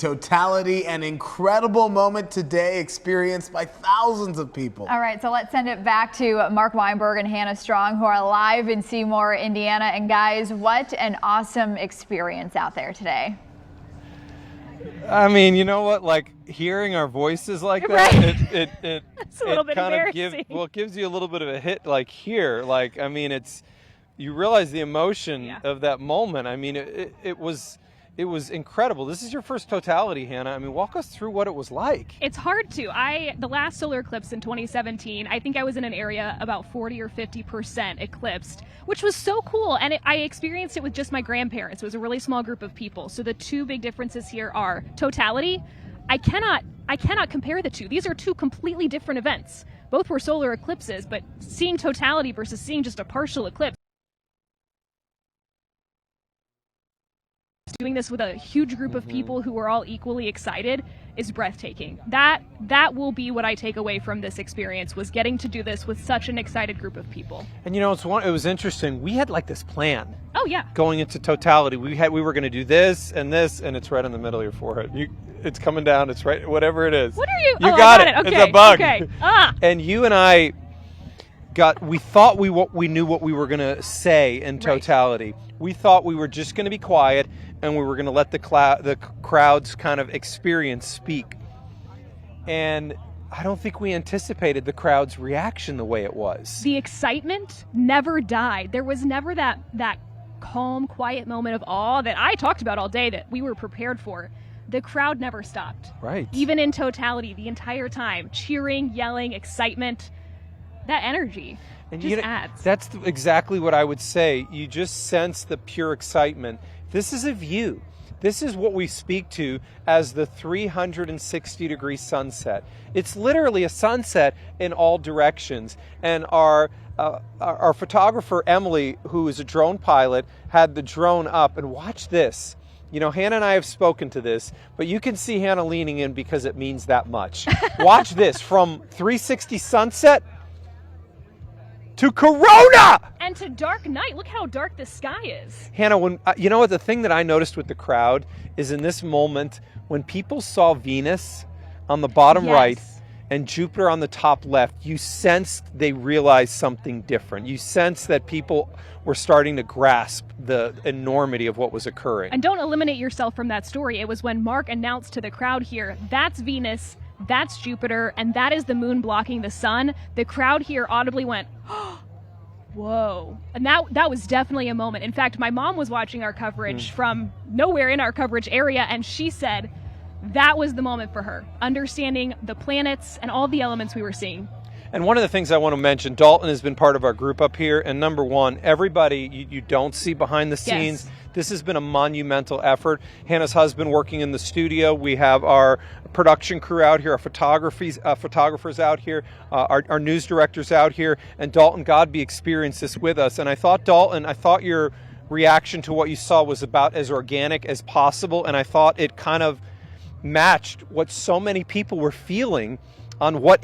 Totality, an incredible moment today experienced by thousands of people. All right, so let's send it back to Marc Weinberg and Hannah Strong, who are live in Seymour, Indiana. And guys, what an awesome experience out there today. I mean, you know what? Like hearing our voices like that, right. it kind of gives you a little bit of a hit. Like here, like I mean, you realize the emotion of that moment. I mean, it was incredible. This is your first totality, Hannah. I mean, walk us through what it was like. It's hard to. The last solar eclipse in 2017, I think I was in an area about 40 or 50% eclipsed, which was so cool. And I experienced it with just my grandparents. It was a really small group of people. So the two big differences here are totality. I cannot compare the two. These are two completely different events. Both were solar eclipses, but seeing totality versus seeing just a partial eclipse. Doing this with a huge group of people who are all equally excited is breathtaking. That will be what I take away from this experience, was getting to do this with such an excited group of people. And you know, it was interesting. We had like this plan. Oh yeah. Going into totality, we were going to do this, and it's right in the middle of your forehead. It's coming down. It's right, whatever it is. What are you? You got it. Okay. It's a bug. Okay. And you and I we thought we knew what we were going to say in totality. Right. We thought we were just going to be quiet and we were going to let the crowd's kind of experience speak. And I don't think we anticipated the crowd's reaction the way it was. The excitement never died. There was never that calm, quiet moment of awe that I talked about all day that we were prepared for. The crowd never stopped. Right. Even in totality, the entire time, cheering, yelling, excitement. That energy just adds. That's exactly what I would say. You just sense the pure excitement. This is a view. This is what we speak to as the 360-degree sunset. It's literally a sunset in all directions. And our photographer, Emily, who is a drone pilot, had the drone up. And watch this. You know, Hannah and I have spoken to this, but you can see Hannah leaning in because it means that much. Watch this. From 360 sunset to Corona! And to dark night. Look how dark the sky is. Hannah, you know what, the thing that I noticed with the crowd is in this moment, when people saw Venus on the bottom right and Jupiter on the top left, you sensed they realized something different. You sensed that people were starting to grasp the enormity of what was occurring. And don't eliminate yourself from that story. It was when Marc announced to the crowd here, that's Venus, that's Jupiter, and that is the moon blocking the sun. The crowd here audibly went, whoa. And that was definitely a moment. In fact, my mom was watching our coverage from nowhere in our coverage area, and she said that was the moment for her, understanding the planets and all the elements we were seeing. And one of the things I want to mention, Dalton has been part of our group up here, and number one, everybody you don't see behind the scenes. Yes. This has been a monumental effort. Hannah's husband working in the studio. We have our production crew out here, our photographers out here, our news directors out here, and Dalton Godby experienced this with us. And I thought, Dalton, your reaction to what you saw was about as organic as possible, and I thought it kind of matched what so many people were feeling on what